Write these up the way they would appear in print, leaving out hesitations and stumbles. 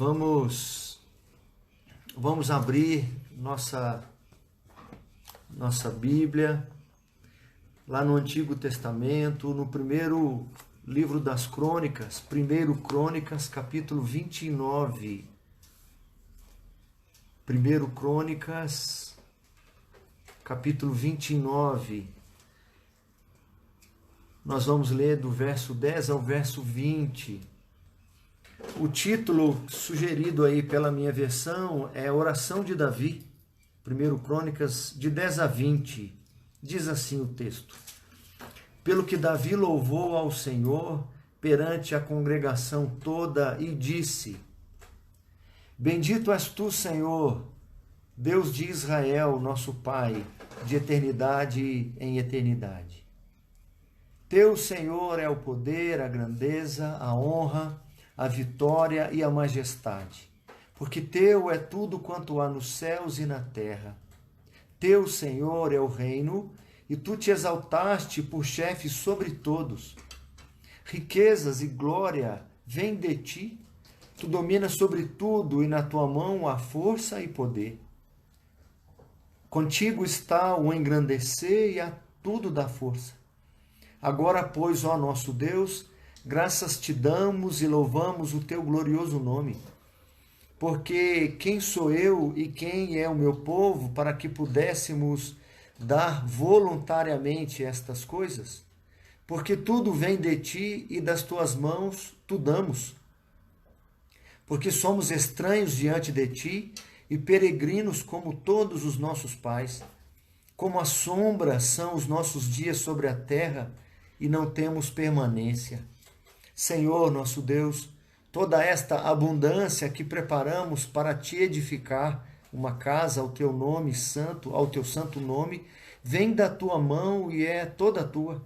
Vamos abrir nossa Bíblia lá no Antigo Testamento, no primeiro livro das Crônicas, 1 Crônicas, capítulo 29. 1 Crônicas, capítulo 29. Nós vamos ler do verso 10 ao verso 20. O título sugerido aí pela minha versão é Oração de Davi, 1 Crônicas, de 10 a 20. Diz assim o texto: Pelo que Davi louvou ao Senhor perante a congregação toda e disse: Bendito és tu, Senhor, Deus de Israel, nosso Pai, de eternidade em eternidade. Teu, Senhor, é o poder, a grandeza, a honra, a vitória e a majestade, porque teu é tudo quanto há nos céus e na terra. Teu, Senhor, é o reino, e tu te exaltaste por chefe sobre todos. Riquezas e glória vêm de ti, tu dominas sobre tudo, e na tua mão há força e poder. Contigo está o engrandecer e a tudo dá força. Agora, pois, ó nosso Deus, graças te damos e louvamos o teu glorioso nome. Porque quem sou eu e quem é o meu povo para que pudéssemos dar voluntariamente estas coisas? Porque tudo vem de ti e das tuas mãos tu damos. Porque somos estranhos diante de ti e peregrinos como todos os nossos pais. Como a sombra são os nossos dias sobre a terra e não temos permanência. Senhor, nosso Deus, toda esta abundância que preparamos para te edificar uma casa ao teu nome santo, ao teu santo nome, vem da tua mão e é toda tua.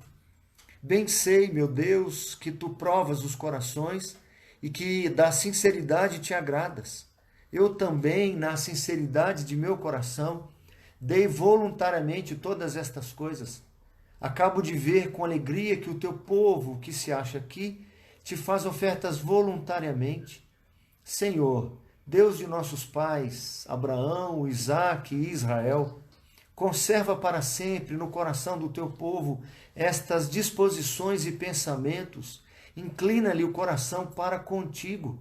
Bem sei, meu Deus, que tu provas os corações e que da sinceridade te agradas. Eu também, na sinceridade de meu coração, dei voluntariamente todas estas coisas. Acabo de ver com alegria que o teu povo que se acha aqui te faz ofertas voluntariamente. Senhor, Deus de nossos pais, Abraão, Isaque e Israel, conserva para sempre no coração do teu povo estas disposições e pensamentos. Inclina-lhe o coração para contigo.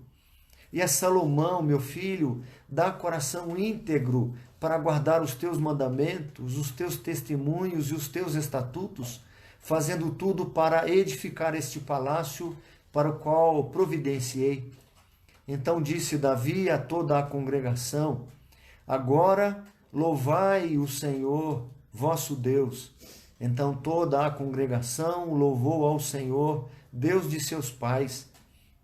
E a Salomão, meu filho, dá coração íntegro para guardar os teus mandamentos, os teus testemunhos e os teus estatutos, fazendo tudo para edificar este palácio para o qual providenciei. Então disse Davi a toda a congregação: Agora louvai o Senhor, vosso Deus. Então toda a congregação louvou ao Senhor, Deus de seus pais.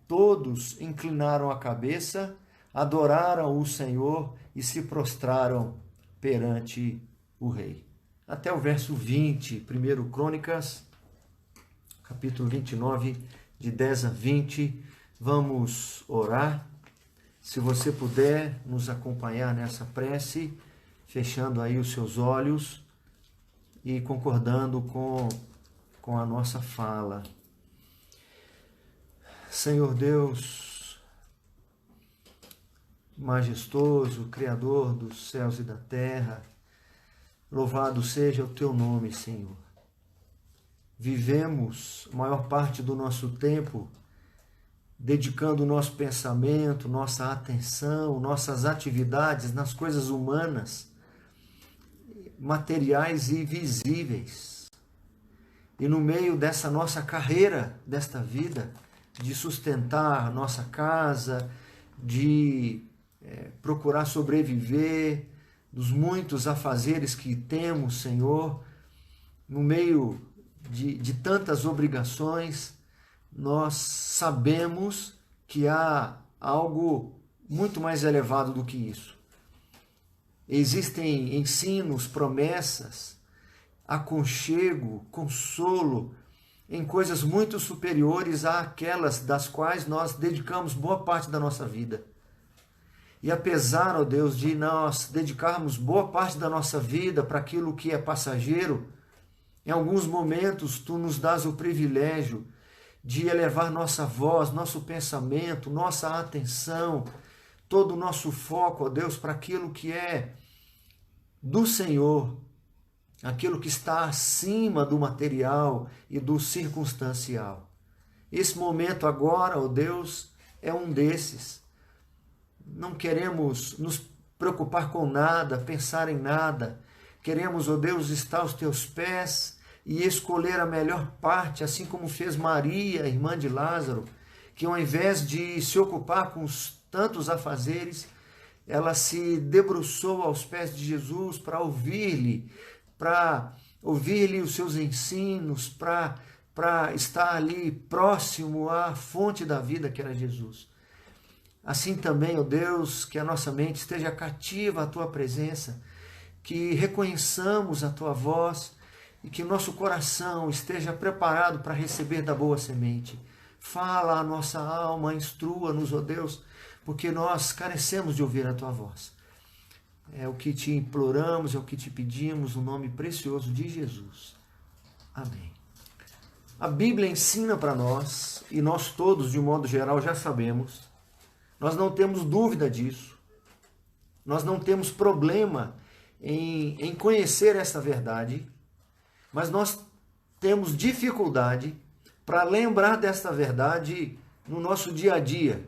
Todos inclinaram a cabeça, adoraram o Senhor e se prostraram perante o rei. Até o verso 20, 1 Crônicas, capítulo 29, de 10 a 20. Vamos orar. Se você puder nos acompanhar nessa prece, fechando aí os seus olhos e concordando com a nossa fala. Senhor Deus, majestoso, Criador dos céus e da terra, louvado seja o teu nome, Senhor. Vivemos a maior parte do nosso tempo dedicando o nosso pensamento, nossa atenção, nossas atividades nas coisas humanas, materiais e visíveis. E no meio dessa nossa carreira, desta vida, de sustentar nossa casa, de procurar sobreviver, dos muitos afazeres que temos, Senhor, no meio de tantas obrigações, nós sabemos que há algo muito mais elevado do que isso. Existem ensinos, promessas, aconchego, consolo, em coisas muito superiores àquelas das quais nós dedicamos boa parte da nossa vida. E apesar, ó Deus, de nós dedicarmos boa parte da nossa vida para aquilo que é passageiro, em alguns momentos tu nos dás o privilégio de elevar nossa voz, nosso pensamento, nossa atenção todo o nosso foco, ó Deus, para aquilo que é do Senhor, aquilo que está acima do material e do circunstancial. Esse momento agora, ó Deus, é um desses. Não queremos nos preocupar com nada, pensar em nada. Queremos, ó Deus, estar aos teus pés e escolher a melhor parte, assim como fez Maria, irmã de Lázaro, que ao invés de se ocupar com os tantos afazeres, ela se debruçou aos pés de Jesus para ouvir-lhe os seus ensinos, para estar ali próximo à fonte da vida que era Jesus. Assim também, ó Deus, que a nossa mente esteja cativa à tua presença, que reconheçamos a tua voz e que o nosso coração esteja preparado para receber da boa semente. Fala a nossa alma, instrua-nos, ó Deus, porque nós carecemos de ouvir a tua voz. É o que te imploramos, é o que te pedimos, no nome precioso de Jesus. Amém. A Bíblia ensina para nós, e nós todos, de um modo geral, já sabemos, nós não temos dúvida disso, nós não temos problema em conhecer essa verdade, mas nós temos dificuldade para lembrar desta verdade no nosso dia a dia.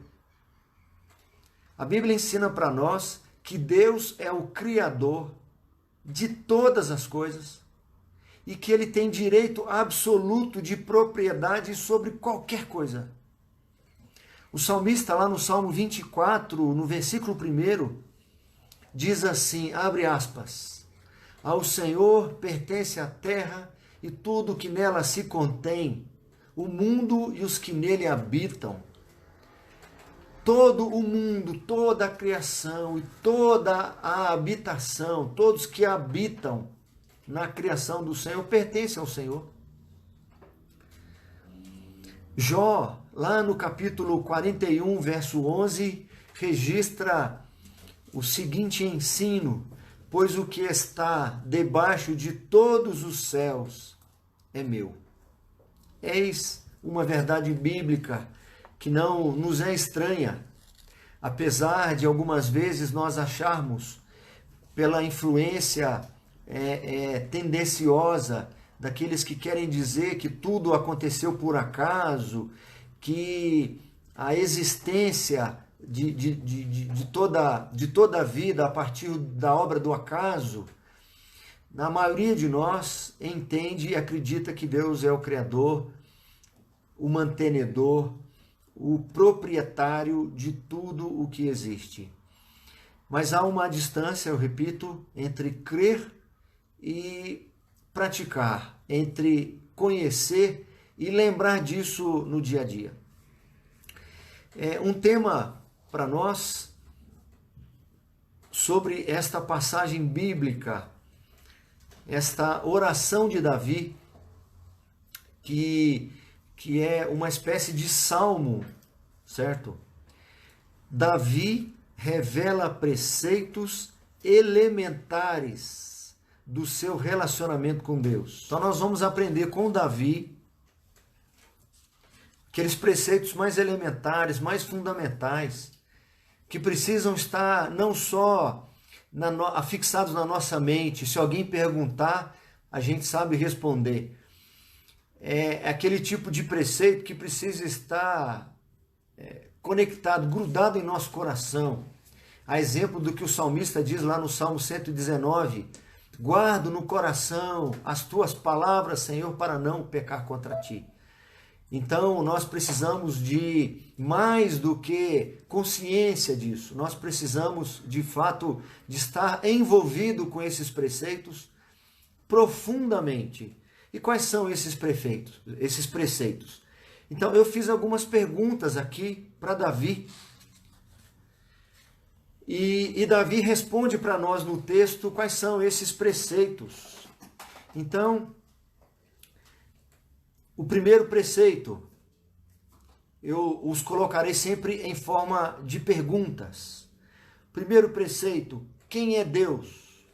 A Bíblia ensina para nós que Deus é o Criador de todas as coisas e que Ele tem direito absoluto de propriedade sobre qualquer coisa. O salmista, lá no Salmo 24, no versículo 1, diz assim, abre aspas, ao Senhor pertence a terra e tudo que nela se contém, o mundo e os que nele habitam. Todo o mundo, toda a criação e toda a habitação, todos que habitam na criação do Senhor, pertencem ao Senhor. Jó, lá no capítulo 41, verso 11, registra o seguinte ensino, pois o que está debaixo de todos os céus é meu. Eis uma verdade bíblica que não nos é estranha, apesar de algumas vezes nós acharmos, pela influência tendenciosa daqueles que querem dizer que tudo aconteceu por acaso, que a existência de toda a vida a partir da obra do acaso, a maioria de nós entende e acredita que Deus é o Criador, o mantenedor, o proprietário de tudo o que existe. Mas há uma distância, eu repito, entre crer e praticar, entre conhecer e lembrar disso no dia a dia. Um tema para nós sobre esta passagem bíblica, esta oração de Davi, que é uma espécie de salmo, certo? Davi revela preceitos elementares do seu relacionamento com Deus. Então nós vamos aprender com Davi aqueles preceitos mais elementares, mais fundamentais, que precisam estar não só afixados na nossa mente. Se alguém perguntar, a gente sabe responder. É aquele tipo de preceito que precisa estar conectado, grudado em nosso coração. A exemplo do que o salmista diz lá no Salmo 119, guardo no coração as tuas palavras, Senhor, para não pecar contra ti. Então, nós precisamos de mais do que consciência disso. Nós precisamos, de fato, de estar envolvido com esses preceitos profundamente. E quais são esses preceitos? Então, eu fiz algumas perguntas aqui para Davi. E Davi responde para nós no texto quais são esses preceitos. Então, o primeiro preceito, eu os colocarei sempre em forma de perguntas. Primeiro preceito, quem é Deus?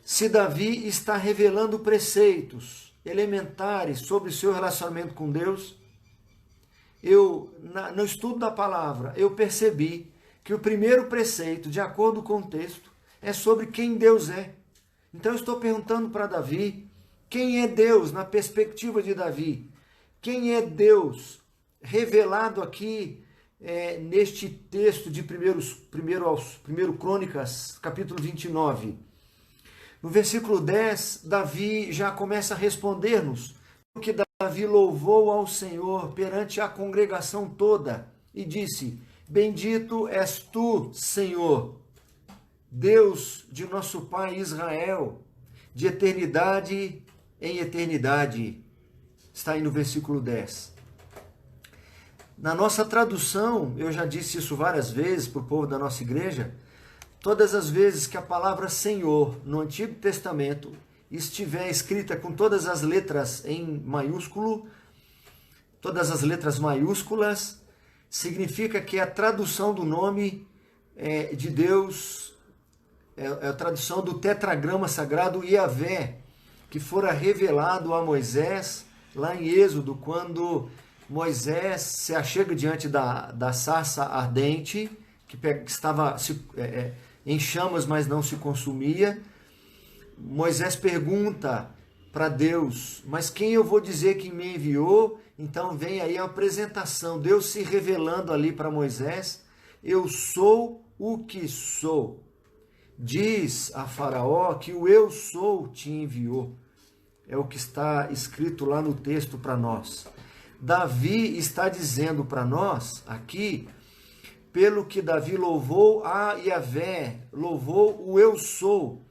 Se Davi está revelando preceitos elementares sobre o seu relacionamento com Deus, no estudo da palavra, eu percebi que o primeiro preceito, de acordo com o texto, é sobre quem Deus é. Então eu estou perguntando para Davi, quem é Deus na perspectiva de Davi? Quem é Deus revelado aqui neste texto de 1 Crônicas, capítulo 29? No versículo 10, Davi já começa a responder-nos, porque Davi louvou ao Senhor perante a congregação toda e disse: Bendito és tu, Senhor, Deus de nosso Pai Israel, de eternidade em eternidade. Está aí no versículo 10. Na nossa tradução, eu já disse isso várias vezes para o povo da nossa igreja, todas as vezes que a palavra Senhor no Antigo Testamento estiver escrita com todas as letras em maiúsculo, todas as letras maiúsculas, significa que a tradução do nome de Deus é a tradução do tetragrama sagrado Yahvé, que fora revelado a Moisés lá em Êxodo, quando Moisés se achega diante da sarça ardente, que estava em chamas, mas não se consumia. Moisés pergunta para Deus, mas quem eu vou dizer que me enviou? Então vem aí a apresentação, Deus se revelando ali para Moisés: eu sou o que sou. Diz a Faraó que o eu sou te enviou. É o que está escrito lá no texto para nós. Davi está dizendo para nós aqui, pelo que Davi louvou a Yahvé, louvou o eu sou,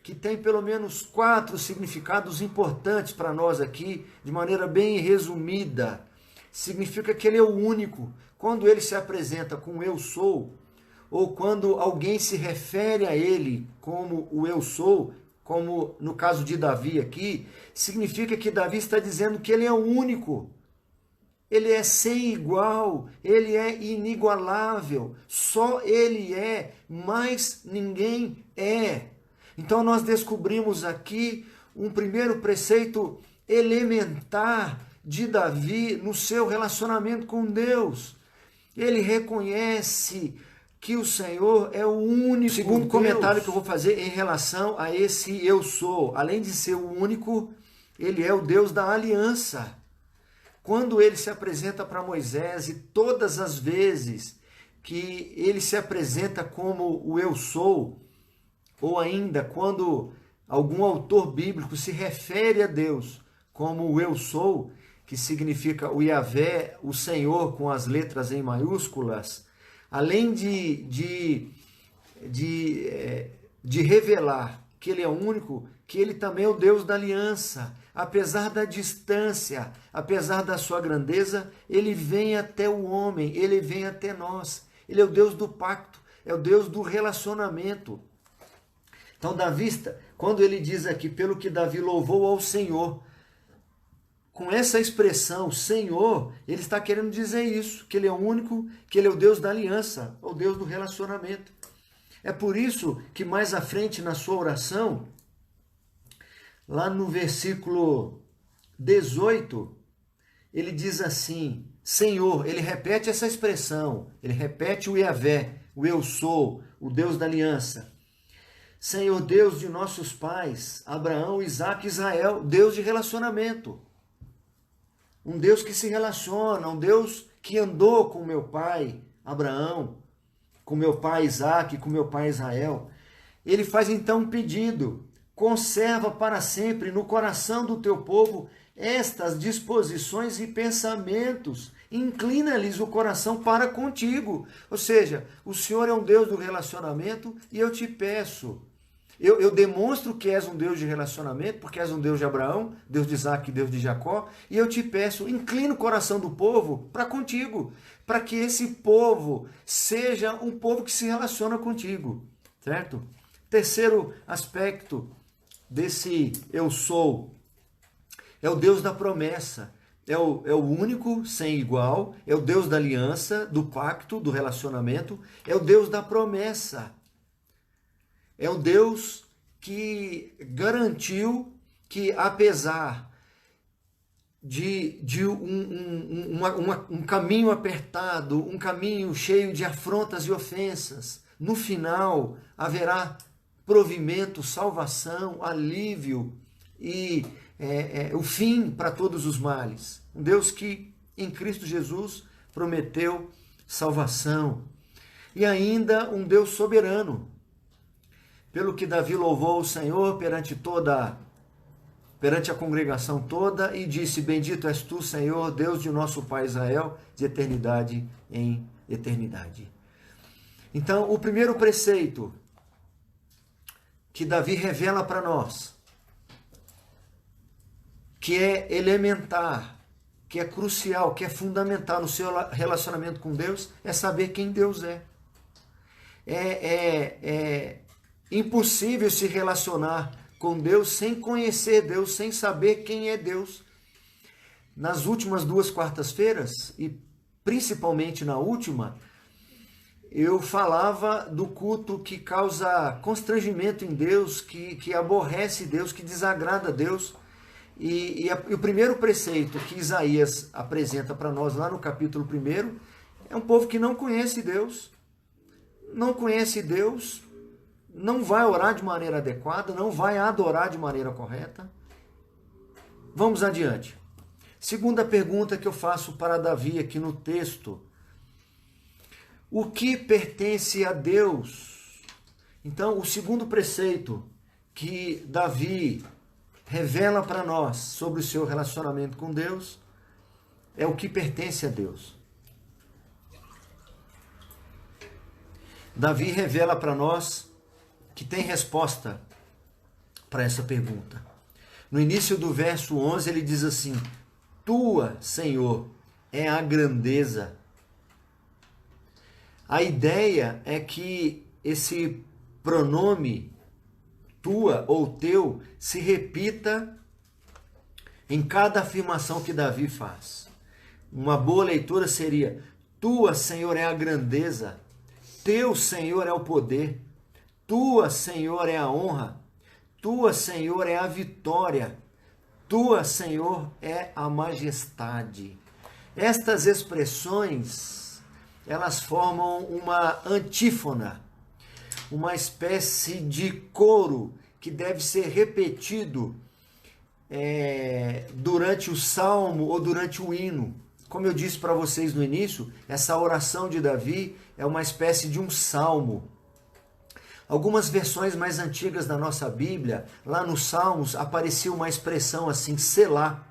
que tem pelo menos 4 significados importantes para nós aqui, de maneira bem resumida. Significa que ele é o único. Quando ele se apresenta com o eu sou, ou quando alguém se refere a ele como o eu sou, como no caso de Davi aqui, significa que Davi está dizendo que ele é o único. Ele é sem igual, ele é inigualável, só ele é, mais ninguém é. Então nós descobrimos aqui um primeiro preceito elementar de Davi no seu relacionamento com Deus. Ele reconhece que o Senhor é o único. O segundo comentário que eu vou fazer em relação a esse eu sou, além de ser o único, ele é o Deus da aliança. Quando ele se apresenta para Moisés, e todas as vezes que ele se apresenta como o eu sou, ou ainda quando algum autor bíblico se refere a Deus como o eu sou, que significa o Yahvé, o Senhor com as letras em maiúsculas, além de revelar que ele é único, que ele também é o Deus da aliança. Apesar da distância, apesar da sua grandeza, ele vem até o homem, ele vem até nós. Ele é o Deus do pacto, é o Deus do relacionamento. Então, Davi, quando ele diz aqui, pelo que Davi louvou ao Senhor, com essa expressão, Senhor, ele está querendo dizer isso, que ele é o único, que ele é o Deus da aliança, o Deus do relacionamento. É por isso que mais à frente na sua oração, lá no versículo 18, ele diz assim, Senhor, ele repete essa expressão, ele repete o Yahvé, o eu sou, o Deus da aliança. Senhor Deus de nossos pais, Abraão, Isaque e Israel, Deus de relacionamento. Um Deus que se relaciona, um Deus que andou com meu pai Abraão, com meu pai Isaque, com meu pai Israel. Ele faz então um pedido: conserva para sempre no coração do teu povo estas disposições e pensamentos. Inclina-lhes o coração para contigo. Ou seja, o Senhor é um Deus do relacionamento e eu te peço. Eu demonstro que és um Deus de relacionamento, porque és um Deus de Abraão, Deus de Isaque, Deus de Jacó, e eu te peço, inclina o coração do povo para contigo, para que esse povo seja um povo que se relaciona contigo, certo? Terceiro aspecto desse eu sou, é o Deus da promessa, é o único, sem igual, é o Deus da aliança, do pacto, do relacionamento, é o Deus da promessa. É o Deus que garantiu que, apesar um caminho apertado, um caminho cheio de afrontas e ofensas. No final haverá provimento, salvação, alívio e o fim para todos os males. Um Deus que em Cristo Jesus prometeu salvação. E ainda um Deus soberano, pelo que Davi louvou o Senhor perante a congregação toda e disse: Bendito és tu, Senhor, Deus de nosso Pai Israel, de eternidade em eternidade. Então, o primeiro preceito que Davi revela para nós, que é elementar, que é crucial, que é fundamental no seu relacionamento com Deus, é saber quem Deus é. É impossível se relacionar com Deus sem conhecer Deus, sem saber quem é Deus. Nas últimas 2 quartas-feiras, e principalmente na última, eu falava do culto que causa constrangimento em Deus, que aborrece Deus, que desagrada a Deus. E o primeiro preceito que Isaías apresenta para nós lá no capítulo 1 é um povo que não conhece Deus. Não conhece Deus, não vai orar de maneira adequada, não vai adorar de maneira correta. Vamos adiante. Segunda pergunta que eu faço para Davi aqui no texto: o que pertence a Deus? Então, o segundo preceito que Davi revela para nós sobre o seu relacionamento com Deus é o que pertence a Deus. Davi revela para nós que tem resposta para essa pergunta. No início do verso 11 ele diz assim: Tua, Senhor, é a grandeza. A ideia é que esse pronome tua ou teu se repita em cada afirmação que Davi faz. Uma boa leitura seria: Tua, Senhor, é a grandeza. Teu, Senhor, é o poder. Tua, Senhor, é a honra. Tua, Senhor, é a vitória. Tua, Senhor, é a majestade. Estas expressões, elas formam uma antífona, uma espécie de coro que deve ser repetido durante o salmo ou durante o hino. Como eu disse para vocês no início, essa oração de Davi é uma espécie de um salmo. Algumas versões mais antigas da nossa Bíblia, lá nos Salmos, aparecia uma expressão assim, selá.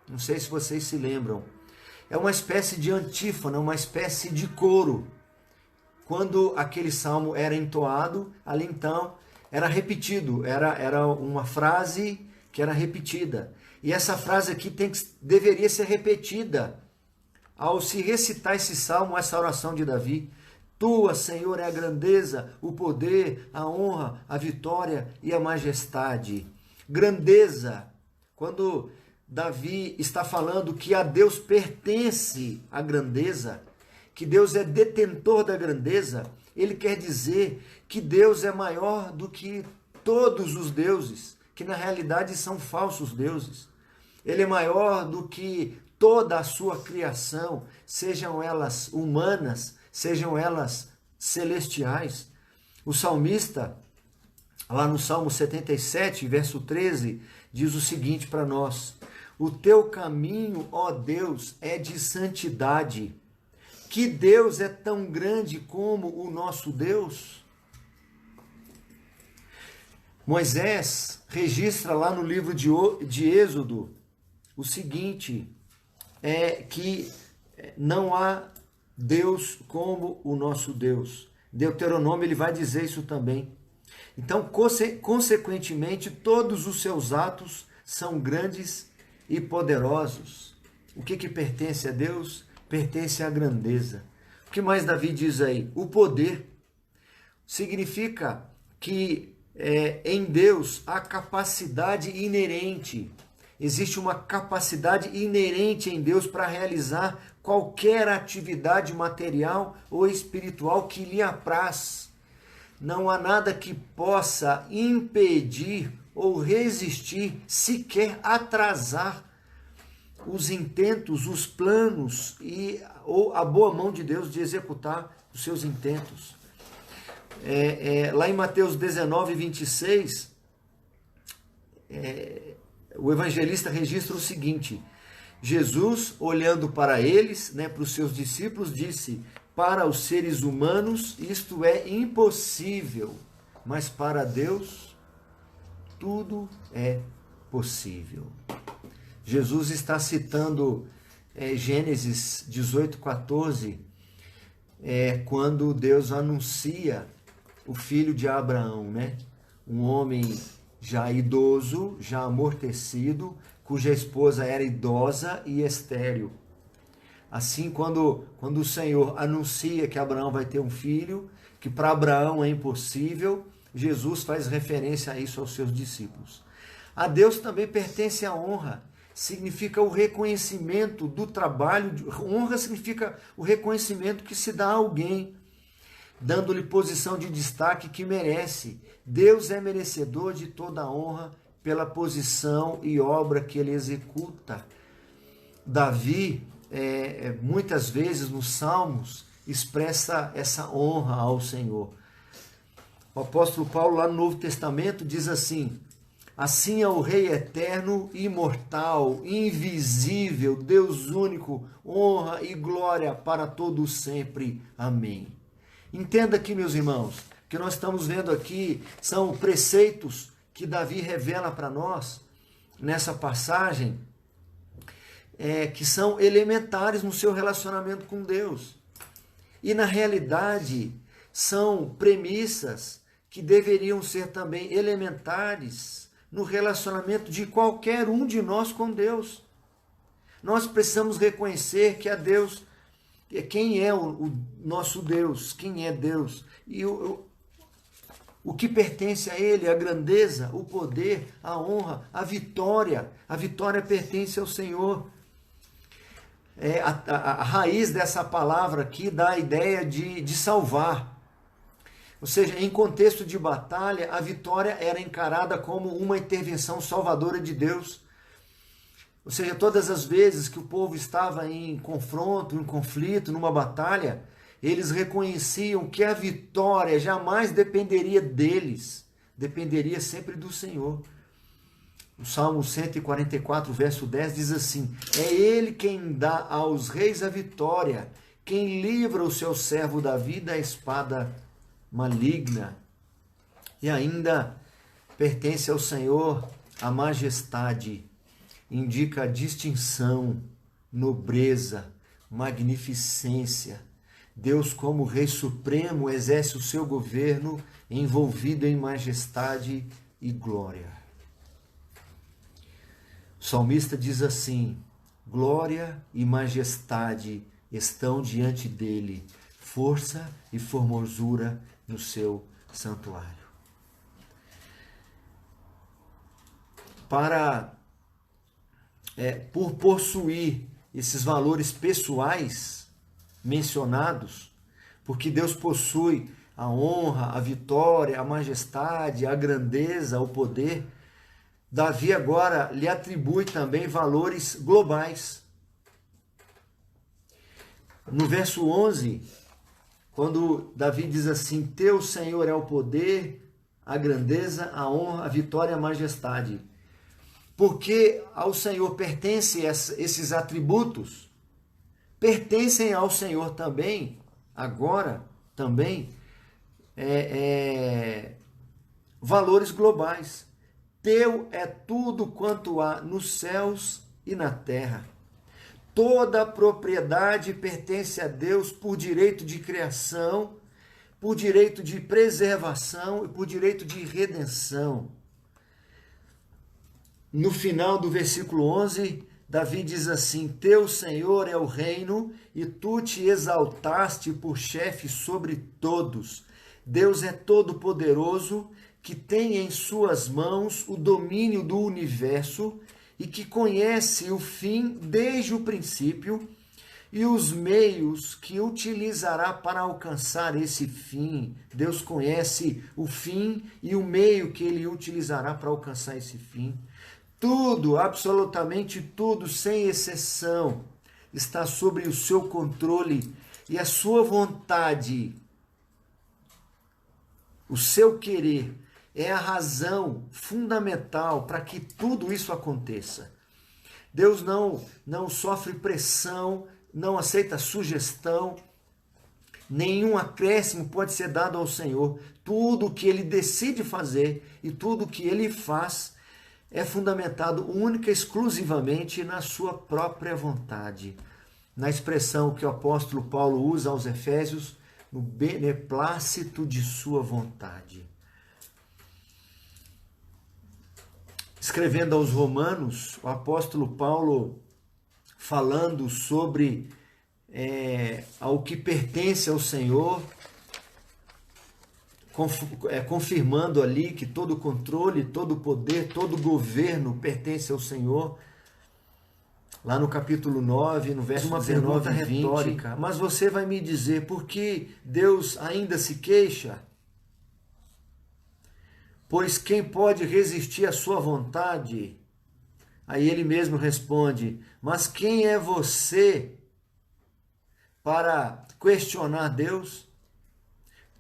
Não sei se vocês se lembram. É uma espécie de antífona, uma espécie de coro. Quando aquele salmo era entoado, ali então era repetido, era uma frase que era repetida. E essa frase aqui deveria ser repetida ao se recitar esse salmo, essa oração de Davi. Tua, Senhor, é a grandeza, o poder, a honra, a vitória e a majestade. Grandeza, quando Davi está falando que a Deus pertence a grandeza, que Deus é detentor da grandeza, ele quer dizer que Deus é maior do que todos os deuses, que na realidade são falsos deuses. Ele é maior do que toda a sua criação, sejam elas humanas, sejam elas celestiais. O salmista, lá no Salmo 77, verso 13, diz o seguinte para nós: O teu caminho, ó Deus, é de santidade. Que Deus é tão grande como o nosso Deus? Moisés registra lá no livro de Êxodo o seguinte, que não há Deus como o nosso Deus. Deuteronômio ele vai dizer isso também. Então, consequentemente, todos os seus atos são grandes e poderosos. O que pertence a Deus? Pertence à grandeza. O que mais Davi diz aí? O poder. Significa que em Deus há capacidade inerente. Existe uma capacidade inerente em Deus para realizar qualquer atividade material ou espiritual que lhe apraz. Não há nada que possa impedir ou resistir, sequer atrasar os intentos, os planos ou a boa mão de Deus de executar os seus intentos. Lá em Mateus 19, 26, o evangelista registra o seguinte: Jesus, olhando para eles, para os seus discípulos, disse: para os seres humanos isto é impossível, mas para Deus tudo é possível. Jesus está citando Gênesis 18, 14, quando Deus anuncia o filho de Abraão, um homem já idoso, já amortecido, cuja esposa era idosa e estéril. Assim, quando o Senhor anuncia que Abraão vai ter um filho, que para Abraão é impossível, Jesus faz referência a isso aos seus discípulos. A Deus também pertence a honra, significa o reconhecimento do trabalho, honra significa o reconhecimento que se dá a alguém, dando-lhe posição de destaque que merece. Deus é merecedor de toda a honra pela posição e obra que ele executa. Davi, muitas vezes nos Salmos, expressa essa honra ao Senhor. O apóstolo Paulo, lá no Novo Testamento, diz assim: assim é o Rei eterno, imortal, invisível, Deus único, honra e glória para todos sempre. Amém. Entenda aqui, meus irmãos, que nós estamos vendo aqui são preceitos que Davi revela para nós nessa passagem, que são elementares no seu relacionamento com Deus. E na realidade são premissas que deveriam ser também elementares no relacionamento de qualquer um de nós com Deus. Nós precisamos reconhecer que a Deus, quem é o nosso Deus, quem é Deus, e o que pertence a Ele, a grandeza, o poder, a honra, a vitória pertence ao Senhor. A raiz dessa palavra aqui dá a ideia de salvar. Ou seja, em contexto de batalha, a vitória era encarada como uma intervenção salvadora de Deus. Ou seja, todas as vezes que o povo estava em confronto, em conflito, numa batalha, eles reconheciam que a vitória jamais dependeria deles, dependeria sempre do Senhor. O Salmo 144, verso 10 diz assim: é Ele quem dá aos reis a vitória, quem livra o seu servo Davi da espada maligna. E ainda pertence ao Senhor a majestade, indica a distinção, nobreza, magnificência. Deus, como Rei Supremo, exerce o seu governo envolvido em majestade e glória. O salmista diz assim: glória e majestade estão diante dele, força e formosura no seu santuário. Por possuir esses valores pessoais mencionados, porque Deus possui a honra, a vitória, a majestade, a grandeza, o poder, Davi agora lhe atribui também valores globais. No verso 11, quando Davi diz assim: teu Senhor é o poder, a grandeza, a honra, a vitória e a majestade. Porque ao Senhor pertencem esses atributos, pertencem ao Senhor também, agora também, valores globais. Teu é tudo quanto há nos céus e na terra. Toda a propriedade pertence a Deus por direito de criação, por direito de preservação e por direito de redenção. No final do versículo 11, Davi diz assim: teu Senhor é o reino e tu te exaltaste por chefe sobre todos. Deus é todo-poderoso, que tem em suas mãos o domínio do universo e que conhece o fim desde o princípio e os meios que utilizará para alcançar esse fim. Deus conhece o fim e o meio que ele utilizará para alcançar esse fim. Tudo, absolutamente tudo, sem exceção, está sob o seu controle e a sua vontade, o seu querer, é a razão fundamental para que tudo isso aconteça. Deus não sofre pressão, não aceita sugestão, nenhum acréscimo pode ser dado ao Senhor. Tudo o que Ele decide fazer e tudo o que Ele faz é fundamentado única e exclusivamente na sua própria vontade. Na expressão que o apóstolo Paulo usa aos Efésios, no beneplácito de sua vontade. Escrevendo aos Romanos, o apóstolo Paulo, falando sobre ao que pertence ao Senhor, confirmando ali que todo o controle, todo o poder, todo o governo pertence ao Senhor. Lá no capítulo 9, no verso 19 e 20. Retórica. Mas você vai me dizer, por que Deus ainda se queixa? Pois quem pode resistir à sua vontade? Aí ele mesmo responde, mas quem é você para questionar Deus?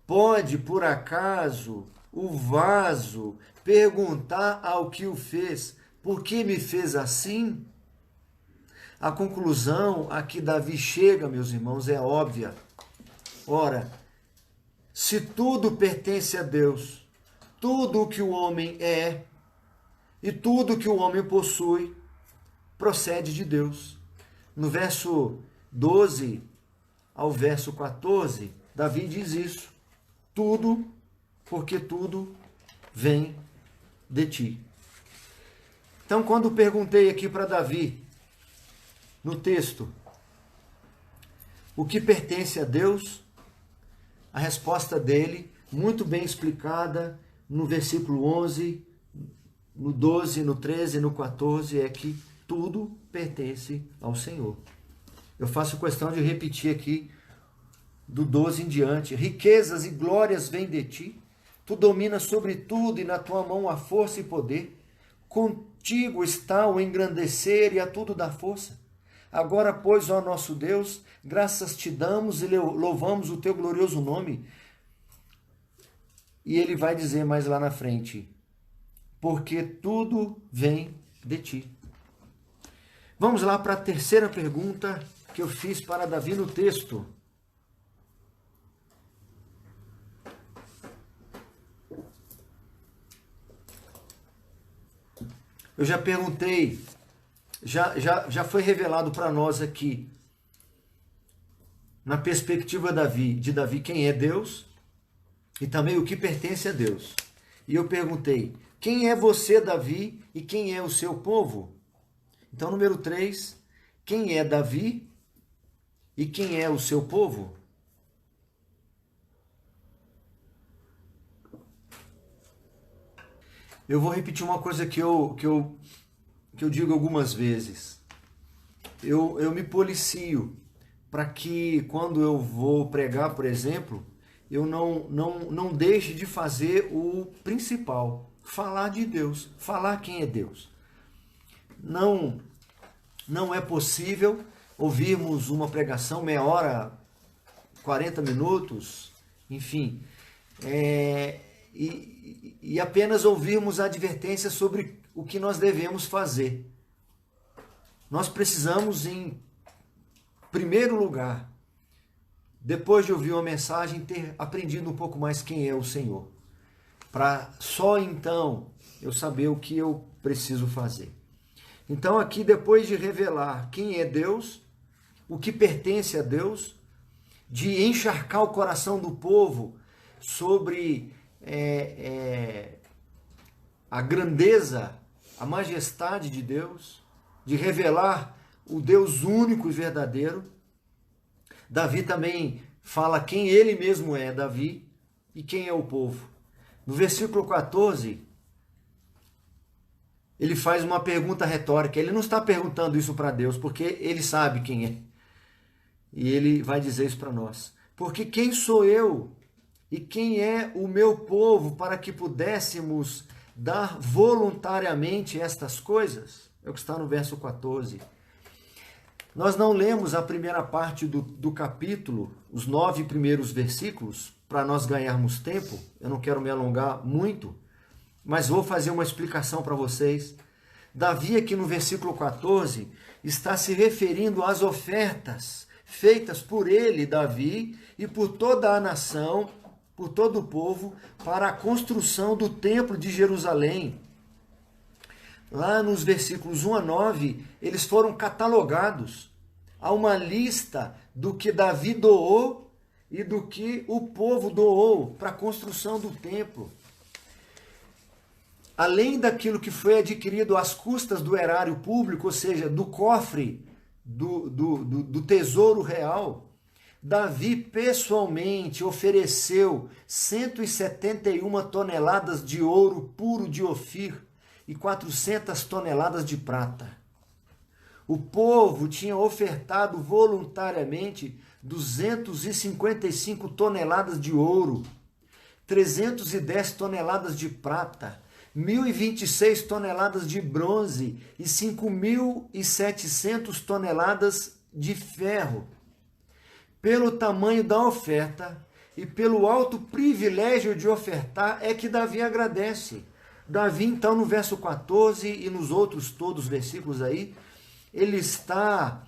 Pode, por acaso, o vaso perguntar ao que o fez, por que me fez assim? A conclusão a que Davi chega, meus irmãos, é óbvia. Ora, se tudo pertence a Deus, tudo o que o homem é e tudo o que o homem possui procede de Deus. No verso 12 ao verso 14, Davi diz isso. Tudo, porque tudo vem de ti. Então, quando perguntei aqui para Davi, no texto, o que pertence a Deus, a resposta dele, muito bem explicada no versículo 11, no 12, no 13, no 14, é que tudo pertence ao Senhor. Eu faço questão de repetir aqui do 12 em diante. Riquezas e glórias vêm de ti, tu dominas sobre tudo e na tua mão há força e poder. Contigo está o engrandecer e a tudo dá força. Agora, pois, ó nosso Deus, graças te damos e louvamos o teu glorioso nome. E ele vai dizer mais lá na frente, porque tudo vem de ti. Vamos lá para a terceira pergunta que eu fiz para Davi no texto. Eu já perguntei, já foi revelado para nós aqui, na perspectiva de Davi, quem é Deus e também o que pertence a Deus. E eu perguntei, quem é você, Davi, e quem é o seu povo? Então, número 3, quem é Davi e quem é o seu povo? Eu vou repetir uma coisa que eu digo algumas vezes. Eu me policio para que quando eu vou pregar, por exemplo, eu não deixe de fazer o principal, falar de Deus, falar quem é Deus. Não é possível ouvirmos uma pregação meia hora, 40 minutos, enfim, e apenas ouvirmos a advertência sobre o que nós devemos fazer. Nós precisamos, em primeiro lugar, depois de ouvir uma mensagem, ter aprendido um pouco mais quem é o Senhor, para só então eu saber o que eu preciso fazer. Então aqui, depois de revelar quem é Deus, o que pertence a Deus, de encharcar o coração do povo sobre a grandeza, a majestade de Deus, de revelar o Deus único e verdadeiro, Davi também fala quem ele mesmo é, Davi, e quem é o povo. No versículo 14, ele faz uma pergunta retórica. Ele não está perguntando isso para Deus, porque ele sabe quem é. E ele vai dizer isso para nós. Porque quem sou eu e quem é o meu povo para que pudéssemos dar voluntariamente estas coisas? É o que está no verso 14. Nós não lemos a primeira parte do capítulo, os 9 primeiros versículos, para nós ganharmos tempo. Eu não quero me alongar muito, mas vou fazer uma explicação para vocês. Davi, aqui no versículo 14, está se referindo às ofertas feitas por ele, Davi, e por toda a nação, por todo o povo, para a construção do templo de Jerusalém. Lá nos versículos 1 a 9, eles foram catalogados. Há uma lista do que Davi doou e do que o povo doou para a construção do templo. Além daquilo que foi adquirido às custas do erário público, ou seja, do cofre do tesouro real, Davi pessoalmente ofereceu 171 toneladas de ouro puro de Ofir e 400 toneladas de prata. O povo tinha ofertado voluntariamente 255 toneladas de ouro, 310 toneladas de prata, 1.026 toneladas de bronze e 5.700 toneladas de ferro. Pelo tamanho da oferta e pelo alto privilégio de ofertar é que Davi agradece. Davi, então, no verso 14 e nos outros todos os versículos aí, ele está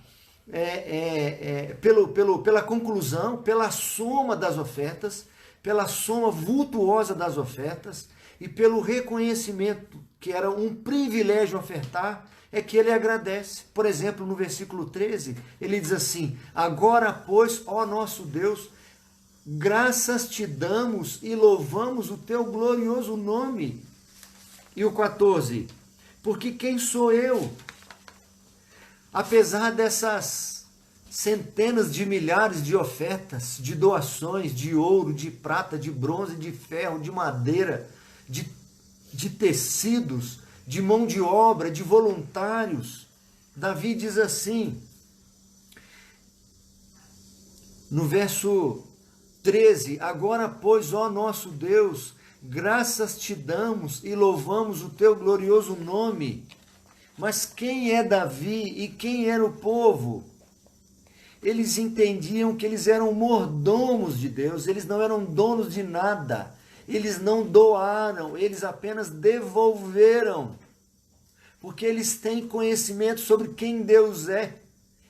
pela conclusão, pela soma das ofertas, pela soma vultuosa das ofertas e pelo reconhecimento que era um privilégio ofertar, é que ele agradece. Por exemplo, no versículo 13, ele diz assim: agora, pois, ó nosso Deus, graças te damos e louvamos o teu glorioso nome. E o 14, porque quem sou eu? Apesar dessas centenas de milhares de ofertas, de doações, de ouro, de prata, de bronze, de ferro, de madeira, de tecidos, de mão de obra, de voluntários, Davi diz assim, no verso 13, agora, pois, ó nosso Deus, graças te damos e louvamos o teu glorioso nome. Mas quem é Davi e quem era o povo? Eles entendiam que eles eram mordomos de Deus, eles não eram donos de nada, eles não doaram, eles apenas devolveram, porque eles têm conhecimento sobre quem Deus é,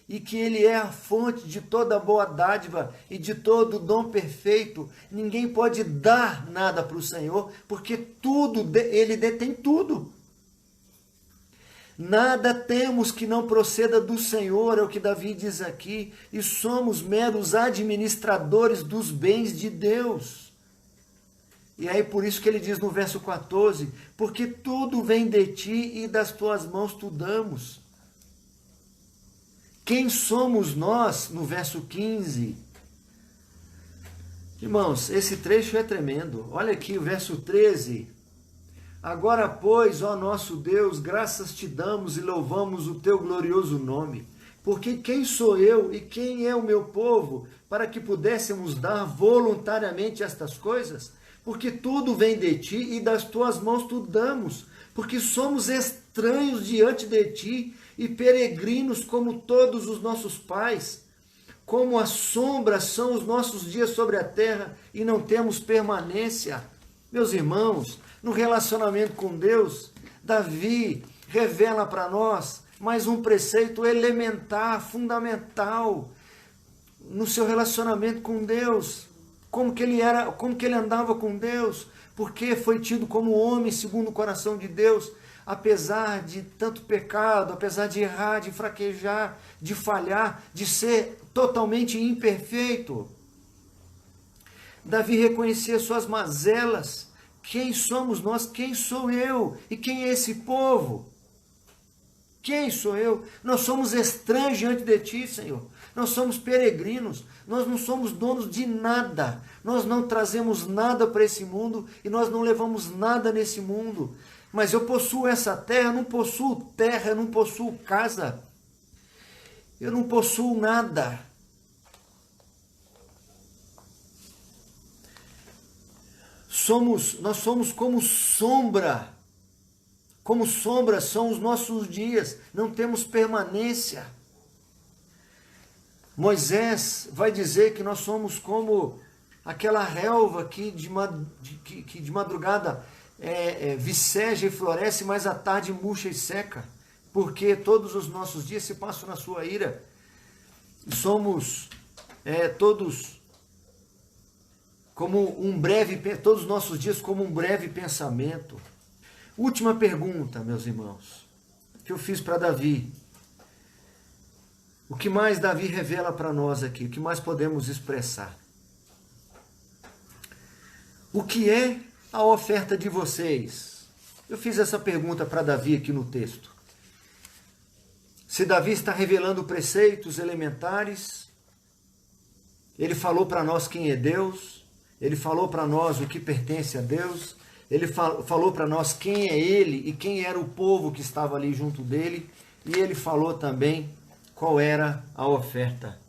e que Ele é a fonte de toda boa dádiva e de todo dom perfeito. Ninguém pode dar nada para o Senhor, porque Ele detém tudo. Nada temos que não proceda do Senhor, é o que Davi diz aqui, e somos meros administradores dos bens de Deus. E aí por isso que ele diz no verso 14, porque tudo vem de ti e das tuas mãos tu damos. Quem somos nós, no verso 15? Irmãos, esse trecho é tremendo. Olha aqui o verso 13. Agora, pois, ó nosso Deus, graças te damos e louvamos o teu glorioso nome. Porque quem sou eu e quem é o meu povo para que pudéssemos dar voluntariamente estas coisas? Porque tudo vem de ti e das tuas mãos tu damos. Porque somos estranhos diante de ti e peregrinos como todos os nossos pais. Como a sombra são os nossos dias sobre a terra e não temos permanência. Meus irmãos, no relacionamento com Deus, Davi revela para nós mais um preceito elementar, fundamental, no seu relacionamento com Deus. Como que ele era, como que ele andava com Deus, porque foi tido como homem segundo o coração de Deus, apesar de tanto pecado, apesar de errar, de fraquejar, de falhar, de ser totalmente imperfeito. Davi reconhecia suas mazelas. Quem somos nós? Quem sou eu? E quem é esse povo? Quem sou eu? Nós somos estranhos diante de ti, Senhor. Nós somos peregrinos. Nós não somos donos de nada. Nós não trazemos nada para esse mundo e nós não levamos nada nesse mundo. Mas eu possuo essa terra, eu não possuo casa. Eu não possuo nada. Nós somos como sombra como sombras são os nossos dias, não temos permanência. Moisés vai dizer que nós somos como aquela relva que de madrugada viceja e floresce, mas à tarde murcha e seca, porque todos os nossos dias se passam na sua ira. Somos todos como todos os nossos dias como um breve pensamento. Última pergunta, meus irmãos, que eu fiz para Davi. O que mais Davi revela para nós aqui? O que mais podemos expressar? O que é a oferta de vocês? Eu fiz essa pergunta para Davi aqui no texto. Se Davi está revelando preceitos elementares, ele falou para nós quem é Deus, ele falou para nós o que pertence a Deus, ele falou para nós quem é ele e quem era o povo que estava ali junto dele, e ele falou também qual era a oferta.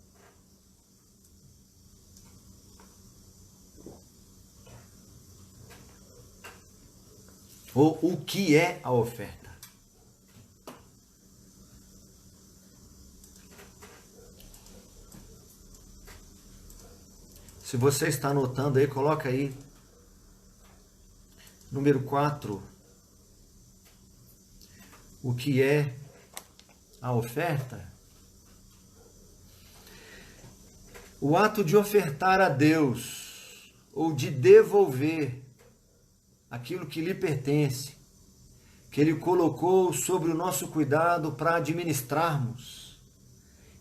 Ou o que é a oferta. Se você está anotando aí, coloca aí. Número 4. O que é a oferta? O ato de ofertar a Deus, ou de devolver aquilo que lhe pertence, que Ele colocou sobre o nosso cuidado para administrarmos,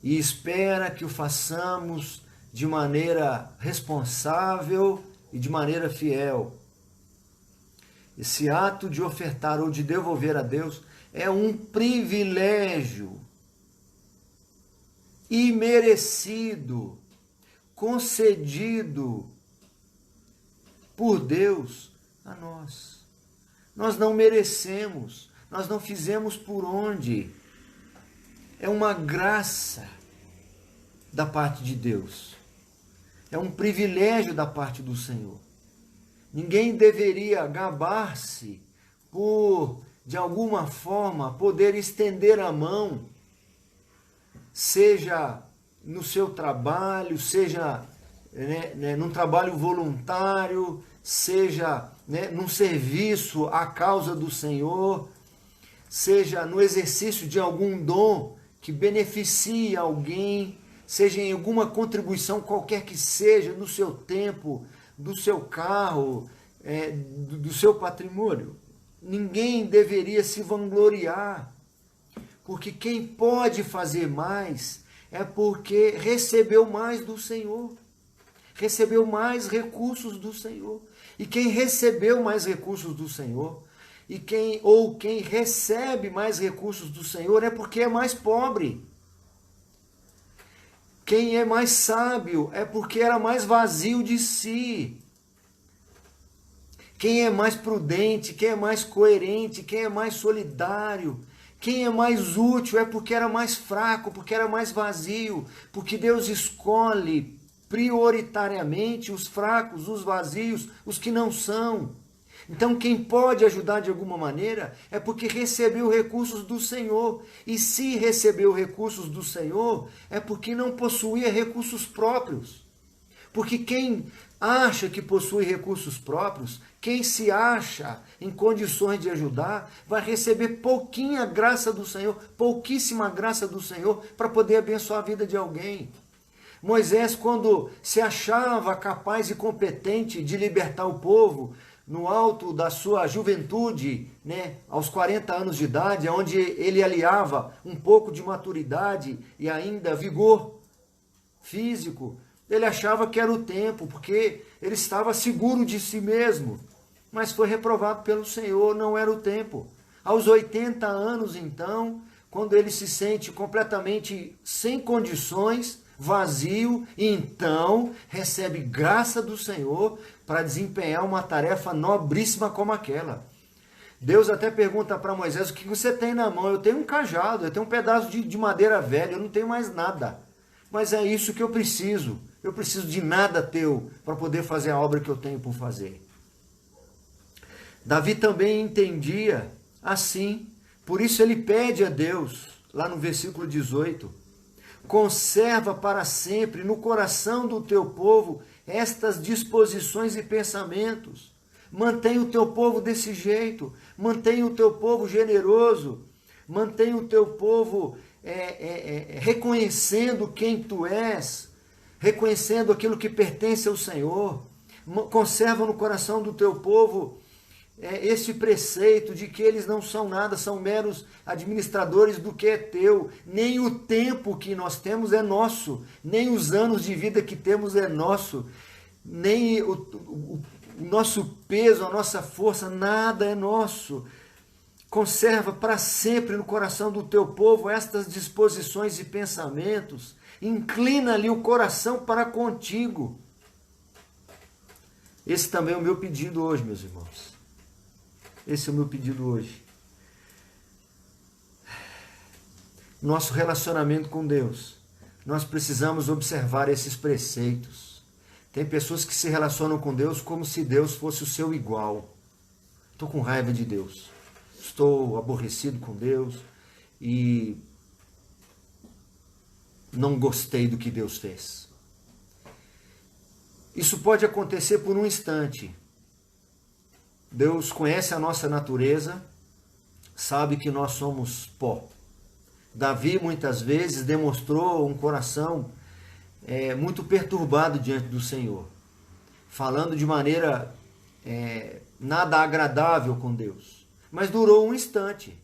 e espera que o façamos de maneira responsável e de maneira fiel. Esse ato de ofertar ou de devolver a Deus é um privilégio imerecido, concedido por Deus a nós. Nós não merecemos, nós não fizemos por onde. É uma graça da parte de Deus. É um privilégio da parte do Senhor. Ninguém deveria gabar-se por, de alguma forma, poder estender a mão, seja no seu trabalho, seja num trabalho voluntário, seja num serviço à causa do Senhor, seja no exercício de algum dom que beneficie alguém, seja em alguma contribuição qualquer que seja, no seu tempo, do seu carro, do seu patrimônio. Ninguém deveria se vangloriar, porque quem pode fazer mais é porque recebeu mais do Senhor, recebeu mais recursos do Senhor. E quem recebeu mais recursos do Senhor, quem recebe mais recursos do Senhor é porque é mais pobre. Quem é mais sábio é porque era mais vazio de si. Quem é mais prudente, quem é mais coerente, quem é mais solidário, quem é mais útil é porque era mais fraco, porque era mais vazio, porque Deus escolhe prioritariamente os fracos, os vazios, os que não são. Então quem pode ajudar de alguma maneira é porque recebeu recursos do Senhor. E se recebeu recursos do Senhor, é porque não possuía recursos próprios. Porque quem acha que possui recursos próprios, quem se acha em condições de ajudar, vai receber pouquinha graça do Senhor, pouquíssima graça do Senhor para poder abençoar a vida de alguém. Moisés, quando se achava capaz e competente de libertar o povo, no alto da sua juventude, aos 40 anos de idade, onde ele aliava um pouco de maturidade e ainda vigor físico, ele achava que era o tempo, porque ele estava seguro de si mesmo, mas foi reprovado pelo Senhor, não era o tempo. Aos 80 anos, então, quando ele se sente completamente sem condições, vazio, então recebe graça do Senhor para desempenhar uma tarefa nobríssima como aquela. Deus até pergunta para Moisés: o que você tem na mão? Eu tenho um cajado, eu tenho um pedaço de madeira velha, eu não tenho mais nada. Mas é isso que eu preciso. Eu preciso de nada teu para poder fazer a obra que eu tenho por fazer. Davi também entendia assim. Por isso ele pede a Deus, lá no versículo 18, conserva para sempre no coração do teu povo estas disposições e pensamentos. Mantém o teu povo desse jeito, mantém o teu povo generoso, mantém o teu povo reconhecendo quem tu és, reconhecendo aquilo que pertence ao Senhor. Conserva no coração do teu povo esse preceito de que eles não são nada, são meros administradores do que é teu. Nem o tempo que nós temos é nosso, nem os anos de vida que temos é nosso, nem o nosso peso, a nossa força, nada é nosso. Conserva para sempre no coração do teu povo estas disposições e pensamentos. Inclina-lhe o coração para contigo. Esse também é o meu pedido hoje, meus irmãos. Esse é o meu pedido hoje. Nosso relacionamento com Deus, nós precisamos observar esses preceitos. Tem pessoas que se relacionam com Deus como se Deus fosse o seu igual. Estou com raiva de Deus. Estou aborrecido com Deus e não gostei do que Deus fez. Isso pode acontecer por um instante. Deus conhece a nossa natureza, sabe que nós somos pó. Davi muitas vezes demonstrou um coração muito perturbado diante do Senhor, falando de maneira nada agradável com Deus. Mas durou um instante.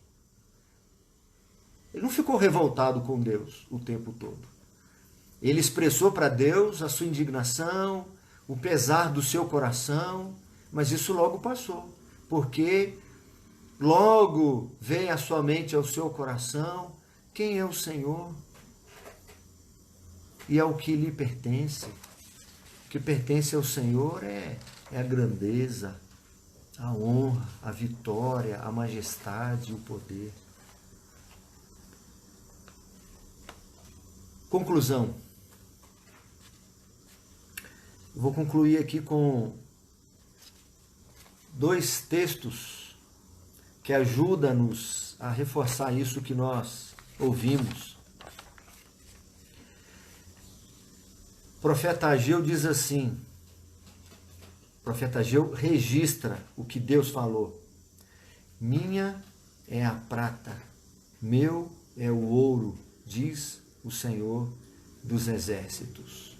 Ele não ficou revoltado com Deus o tempo todo. Ele expressou para Deus a sua indignação, o pesar do seu coração, mas isso logo passou, porque logo veio à sua mente, ao seu coração, quem é o Senhor e ao que lhe pertence. O que pertence ao Senhor é a grandeza, a honra, a vitória, a majestade, o poder. Conclusão. Eu vou concluir aqui com 2 textos que ajudam-nos a reforçar isso que nós ouvimos. O profeta Ageu diz assim, o profeta Ageu registra o que Deus falou. Minha é a prata, meu é o ouro, diz o Senhor dos exércitos.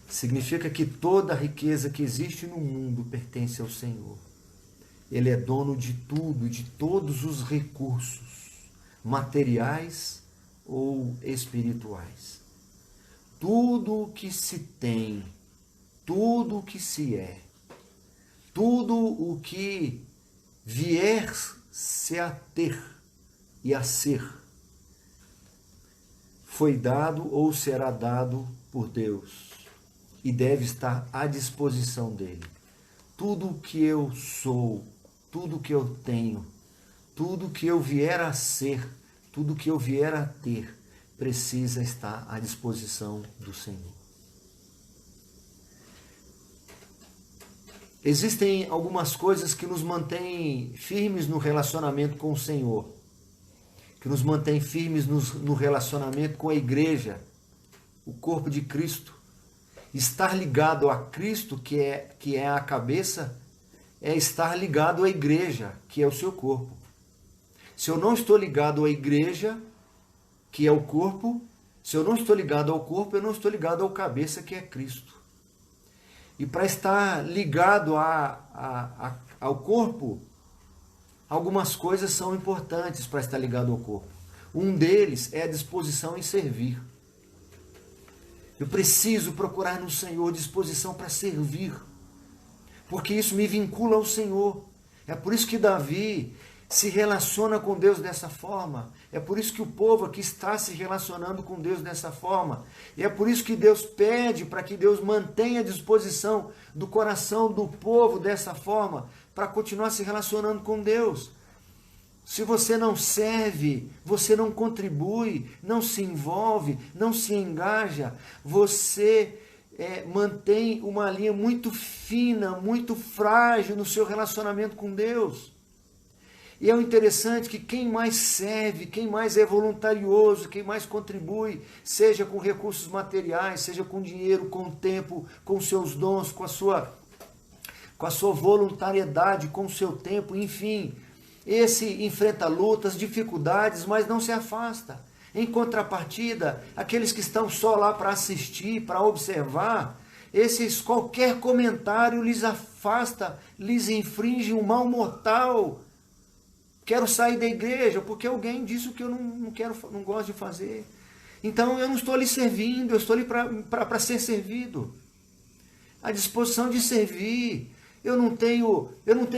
Significa que toda a riqueza que existe no mundo pertence ao Senhor. Ele é dono de tudo, de todos os recursos, materiais ou espirituais. Tudo o que se tem, tudo o que se é, tudo o que vier-se a ter e a ser, foi dado ou será dado por Deus e deve estar à disposição dele. Tudo o que eu sou, tudo o que eu tenho, tudo o que eu vier a ser, tudo o que eu vier a ter, precisa estar à disposição do Senhor. Existem algumas coisas que nos mantêm firmes no relacionamento com o Senhor, que nos mantêm firmes no relacionamento com a igreja, o corpo de Cristo. Estar ligado a Cristo, que é a cabeça, é estar ligado à igreja, que é o seu corpo. Se eu não estou ligado à igreja, que é o corpo, se eu não estou ligado ao corpo, eu não estou ligado ao cabeça, que é Cristo. E para estar ligado ao corpo, algumas coisas são importantes para estar ligado ao corpo. Um deles é a disposição em servir. Eu preciso procurar no Senhor disposição para servir, porque isso me vincula ao Senhor. É por isso que Davi se relaciona com Deus dessa forma. É por isso que o povo aqui está se relacionando com Deus dessa forma. E é por isso que Deus pede para que Deus mantenha a disposição do coração do povo dessa forma, para continuar se relacionando com Deus. Se você não serve, você não contribui, não se envolve, não se engaja, você mantém uma linha muito fina, muito frágil no seu relacionamento com Deus. E é o interessante que quem mais serve, quem mais é voluntarioso, quem mais contribui, seja com recursos materiais, seja com dinheiro, com tempo, com seus dons, com a sua voluntariedade, com o seu tempo, enfim, esse enfrenta lutas, dificuldades, mas não se afasta. Em contrapartida, aqueles que estão só lá para assistir, para observar, esses qualquer comentário lhes afasta, lhes infringe um mal mortal. Quero sair da igreja porque alguém disse o que eu não quero, não gosto de fazer. Então eu não estou ali servindo, eu estou ali para ser servido. A disposição de servir. Eu não tenho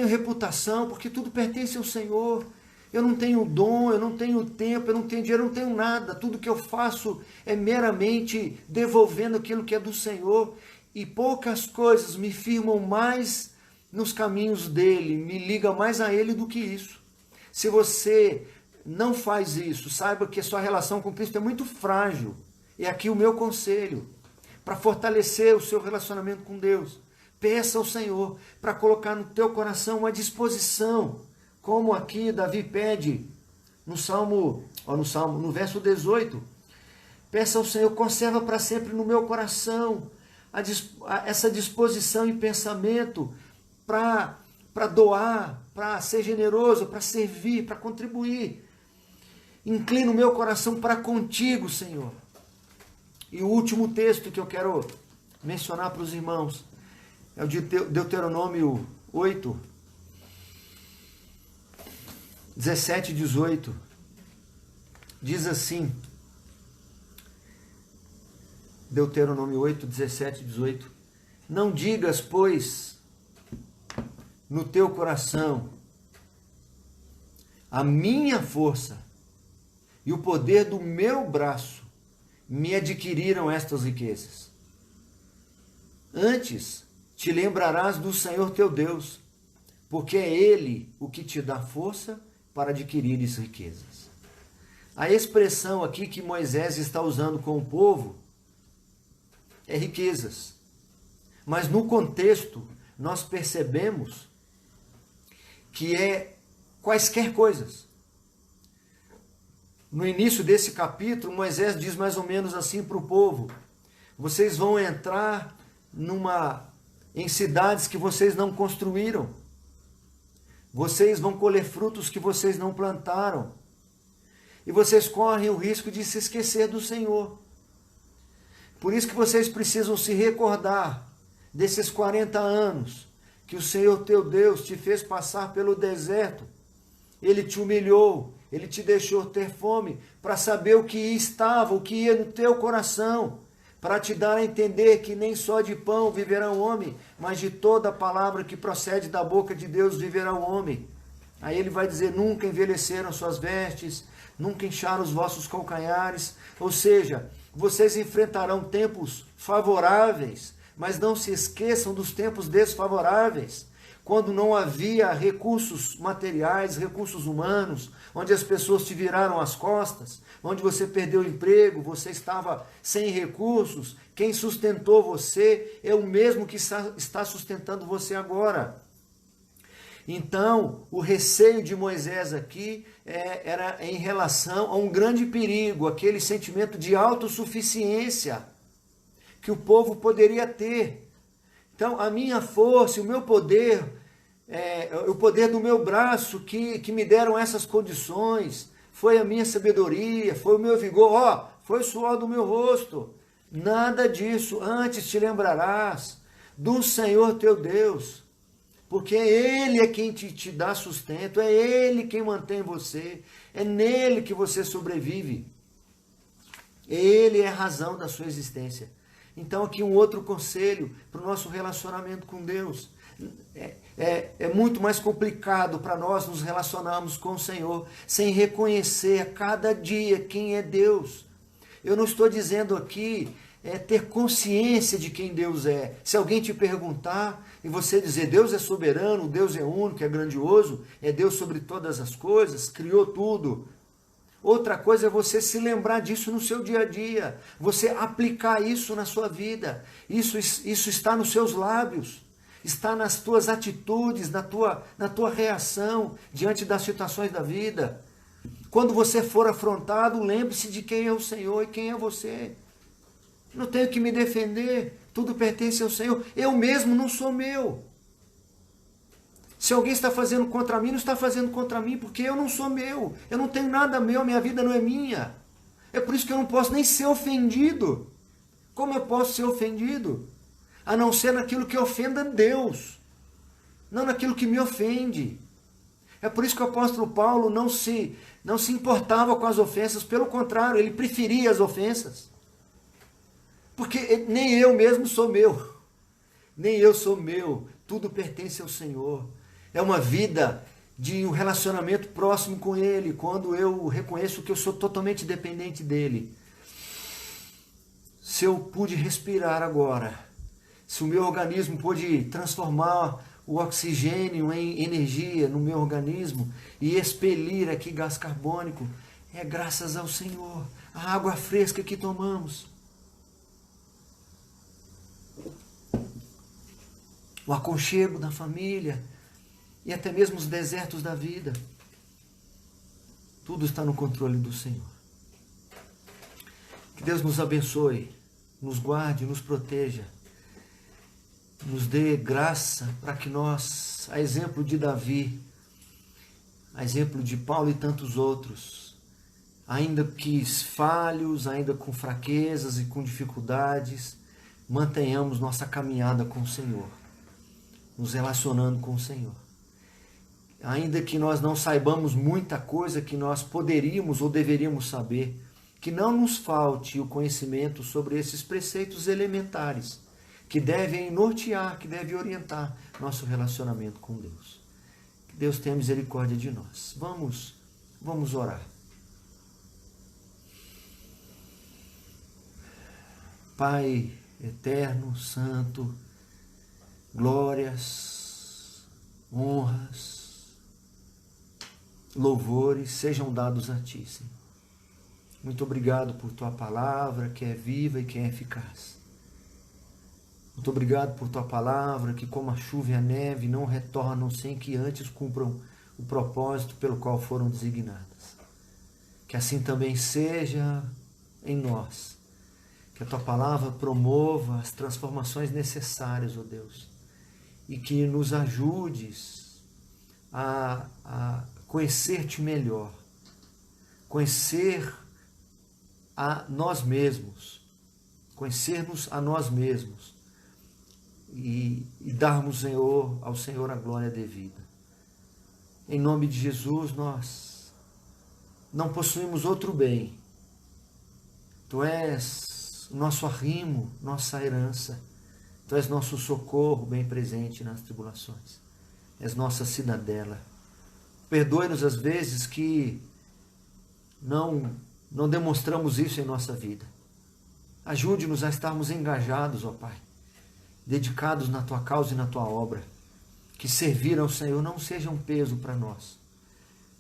reputação, porque tudo pertence ao Senhor. Eu não tenho dom, eu não tenho tempo, eu não tenho dinheiro, eu não tenho nada. Tudo que eu faço é meramente devolvendo aquilo que é do Senhor. E poucas coisas me firmam mais nos caminhos dele, me liga mais a ele do que isso. Se você não faz isso, saiba que a sua relação com Cristo é muito frágil. E aqui o meu conselho, para fortalecer o seu relacionamento com Deus, peça ao Senhor para colocar no teu coração uma disposição, como aqui Davi pede no verso 18. Peça ao Senhor, conserva para sempre no meu coração essa disposição e pensamento para doar, para ser generoso, para servir, para contribuir. Inclina o meu coração para contigo, Senhor. E o último texto que eu quero mencionar para os irmãos é o de Deuteronômio 8, 17 e 18. Diz assim, Deuteronômio 8, 17 e 18. Não digas, pois, no teu coração, a minha força e o poder do meu braço me adquiriram estas riquezas. Antes, te lembrarás do Senhor teu Deus, porque é Ele o que te dá força para adquirires riquezas. A expressão aqui que Moisés está usando com o povo é riquezas. Mas no contexto, nós percebemos que é quaisquer coisas. No início desse capítulo, Moisés diz mais ou menos assim para o povo: vocês vão entrar em cidades que vocês não construíram. Vocês vão colher frutos que vocês não plantaram. E vocês correm o risco de se esquecer do Senhor. Por isso que vocês precisam se recordar desses 40 anos que o Senhor teu Deus te fez passar pelo deserto. Ele te humilhou, Ele te deixou ter fome para saber o que ia no teu coração, para te dar a entender que nem só de pão viverá o homem, mas de toda a palavra que procede da boca de Deus viverá o homem. Aí ele vai dizer, nunca envelheceram suas vestes, nunca incharam os vossos calcanhares, ou seja, vocês enfrentarão tempos favoráveis, mas não se esqueçam dos tempos desfavoráveis, quando não havia recursos materiais, recursos humanos, onde as pessoas te viraram as costas, onde você perdeu o emprego, você estava sem recursos, quem sustentou você é o mesmo que está sustentando você agora. Então, o receio de Moisés aqui era em relação a um grande perigo, aquele sentimento de autossuficiência que o povo poderia ter. Então, a minha força, o meu poder, o poder do meu braço que me deram essas condições, foi a minha sabedoria, foi o meu vigor, foi o suor do meu rosto. Nada disso, antes te lembrarás do Senhor teu Deus, porque Ele é quem te dá sustento, é Ele quem mantém você, é nele que você sobrevive. Ele é a razão da sua existência. Então aqui um outro conselho para o nosso relacionamento com Deus. É muito mais complicado para nós nos relacionarmos com o Senhor sem reconhecer a cada dia quem é Deus. Eu não estou dizendo aqui ter consciência de quem Deus é. Se alguém te perguntar e você dizer Deus é soberano, Deus é único, é grandioso, é Deus sobre todas as coisas, criou tudo. Outra coisa é você se lembrar disso no seu dia a dia, você aplicar isso na sua vida. Isso está nos seus lábios. está nas tuas atitudes, na tua reação diante das situações da vida. Quando você for afrontado, lembre-se de quem é o Senhor e quem é você. Não tenho que me defender, tudo pertence ao Senhor. Eu mesmo não sou meu. Se alguém está fazendo contra mim, não está fazendo contra mim, porque eu não sou meu. Eu não tenho nada meu, minha vida não é minha. É por isso que eu não posso nem ser ofendido. Como eu posso ser ofendido? A não ser naquilo que ofenda Deus, não naquilo que me ofende. É por isso que o apóstolo Paulo não se importava com as ofensas, pelo contrário, ele preferia as ofensas. Porque nem eu mesmo sou meu, nem eu sou meu, tudo pertence ao Senhor. É uma vida de um relacionamento próximo com Ele, quando eu reconheço que eu sou totalmente dependente dEle. Se eu pude respirar agora, se o meu organismo pôde transformar o oxigênio em energia no meu organismo e expelir aqui gás carbônico, é graças ao Senhor, a água fresca que tomamos. O aconchego da família e até mesmo os desertos da vida. Tudo está no controle do Senhor. Que Deus nos abençoe, nos guarde, nos proteja, nos dê graça para que nós, a exemplo de Davi, a exemplo de Paulo e tantos outros, ainda que falhos, ainda com fraquezas e com dificuldades, mantenhamos nossa caminhada com o Senhor, nos relacionando com o Senhor. Ainda que nós não saibamos muita coisa que nós poderíamos ou deveríamos saber, que não nos falte o conhecimento sobre esses preceitos elementares, que devem nortear, que devem orientar nosso relacionamento com Deus. Que Deus tenha misericórdia de nós. Vamos orar. Pai eterno, santo, glórias, honras, louvores sejam dados a Ti, Senhor. Muito obrigado por Tua palavra, que é viva e que é eficaz. Muito obrigado por Tua palavra, que como a chuva e a neve não retornam sem que antes cumpram o propósito pelo qual foram designadas. Que assim também seja em nós. Que a Tua palavra promova as transformações necessárias, ó Deus. E que nos ajudes a conhecer-te melhor. Conhecer a nós mesmos. Conhecermos a nós mesmos. E darmos, Senhor, ao Senhor a glória devida. Em nome de Jesus, nós não possuímos outro bem. Tu és o nosso arrimo, nossa herança. Tu és nosso socorro bem presente nas tribulações. És nossa cidadela. Perdoe-nos as vezes que não demonstramos isso em nossa vida. Ajude-nos a estarmos engajados, ó Pai, dedicados na Tua causa e na Tua obra. Que servir ao Senhor não seja um peso para nós.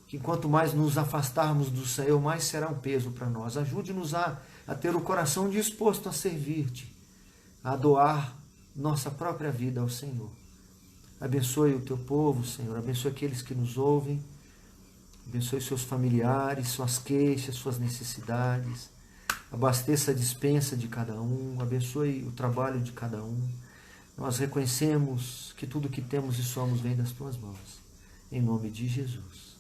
Que quanto mais nos afastarmos do Senhor, mais será um peso para nós. Ajude-nos a ter o coração disposto a servir-te, a doar nossa própria vida ao Senhor. Abençoe o Teu povo, Senhor. Abençoe aqueles que nos ouvem. Abençoe seus familiares, suas queixas, suas necessidades. Abasteça a despensa de cada um. Abençoe o trabalho de cada um. Nós reconhecemos que tudo que temos e somos vem das Tuas mãos. Em nome de Jesus.